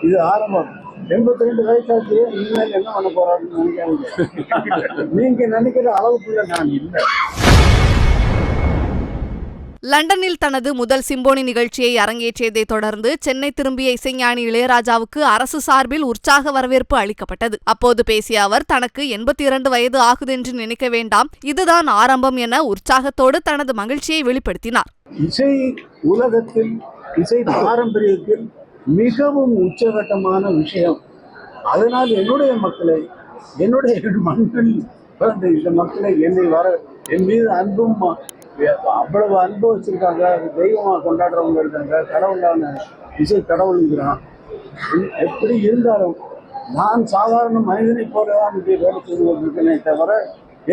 இது ஆரம்பம். 82 வயசாச்சு, இனிமேல் என்ன பண்ண போறாருன்னு நினைக்காதீங்க. நீங்க நினைக்கிற அளவுக்குள்ள நான் இல்லை. லண்டனில் தனது முதல் சிம்போனி நிகழ்ச்சியை அரங்கேற்றியதை தொடர்ந்து சென்னை திரும்பிய இசைஞானி இளையராஜாவுக்கு அரசு சார்பில் உற்சாக வரவேற்பு அளிக்கப்பட்டது. அப்போது பேசிய அவர், தனக்கு 82 வயது ஆகுதென்று நினைக்க வேண்டாம், இதுதான் ஆரம்பம் என உற்சாகத்தோடு தனது மகிழ்ச்சியை வெளிப்படுத்தினார். இசை உலகத்தில், இசை பாரம்பரியத்தில் மிகவும் உச்சகட்டமான விஷயம். அதனால் என்னுடைய மக்களை, என்னுடைய மண்ணில் பிறந்த இந்த மக்களை என் மீது அன்பும் அவ்வளவு அன்பு வச்சிருக்காங்க. தெய்வமாக கொண்டாடுறவங்க இருக்காங்க. கடவுளான இசை கடவுளுங்கிறான். எப்படி இருந்தாலும் நான் சாதாரண மனிதனை போலதான் இங்கே வேலை செய்து கொண்டிருக்கேனே தவிர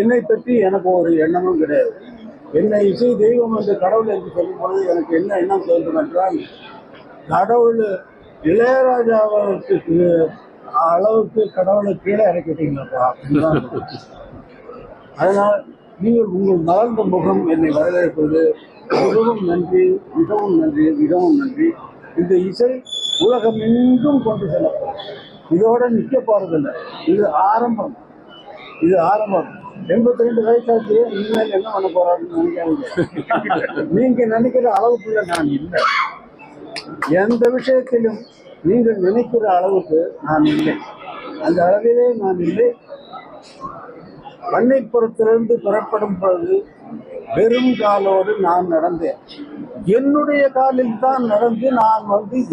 என்னை பற்றி எனக்கு ஒரு எண்ணமும் கிடையாது. என்னை இசை தெய்வம் என்று கடவுள் என்று சொல்லும் பொழுது எனக்கு என்ன எண்ணம் தோன்றும் என்றால், கடவுள் இளையராஜாவுக்கு அளவுக்கு கடவுளை கீழே இறக்கிட்டீங்களப்பா. அதனால் நீங்கள் உங்கள் மலர்ந்த முகம் என்னை வரவேற்பது மிகவும் நன்றி, மிகவும் நன்றி, மிகவும் நன்றி. இந்த இசை உலகம் எங்கும் கொண்டு செல்லப்படும். இதோட நிற்க போறதில்லை. இது ஆரம்பம். இது ஆரம்பம். 82 வயசாச்சு, இனிமேல் என்ன பண்ண போறாருன்னு நினைக்காதீங்க. நீங்க நினைக்கிற அளவுக்குள்ள நான் இல்லை. எந்த விஷயத்திலும் நீங்கள் நினைக்கிற அளவுக்கு நான் இல்லை. அந்த அளவிலே நான் இல்லை. பண்ணைப்புறத்திலிருந்து புறப்படும் பொழுது வெறும் காலோடு நான் நடந்தேன். என்னுடைய காலில் தான் நடந்து நான்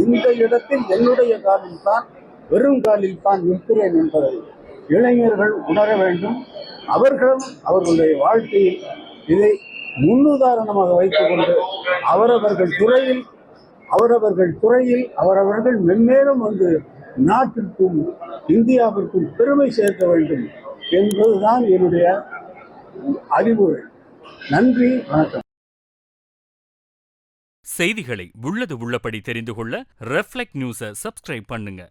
இந்த இடத்தில் என்னுடைய காலில் தான், வெறும் காலில் தான் நிற்கிறேன் என்பதை இளைஞர்கள் உணர வேண்டும். அவர்களும் அவர்களுடைய வாழ்க்கையில் இதை முன்னுதாரணமாக வைத்துக் கொண்டு அவரவர்கள் துறையில் அவரவர்கள் மென்மேலும் நாட்டிற்கும் இந்தியாவிற்கும் பெருமை சேர்க்க வேண்டும் என்பதுதான் என்னுடைய அறிவுரை. நன்றி, வணக்கம். செய்திகளை உள்ளது உள்ளபடி தெரிந்து கொள்ள ரெஃப்ளெக்ட் நியூஸை சப்ஸ்கிரைப் பண்ணுங்க.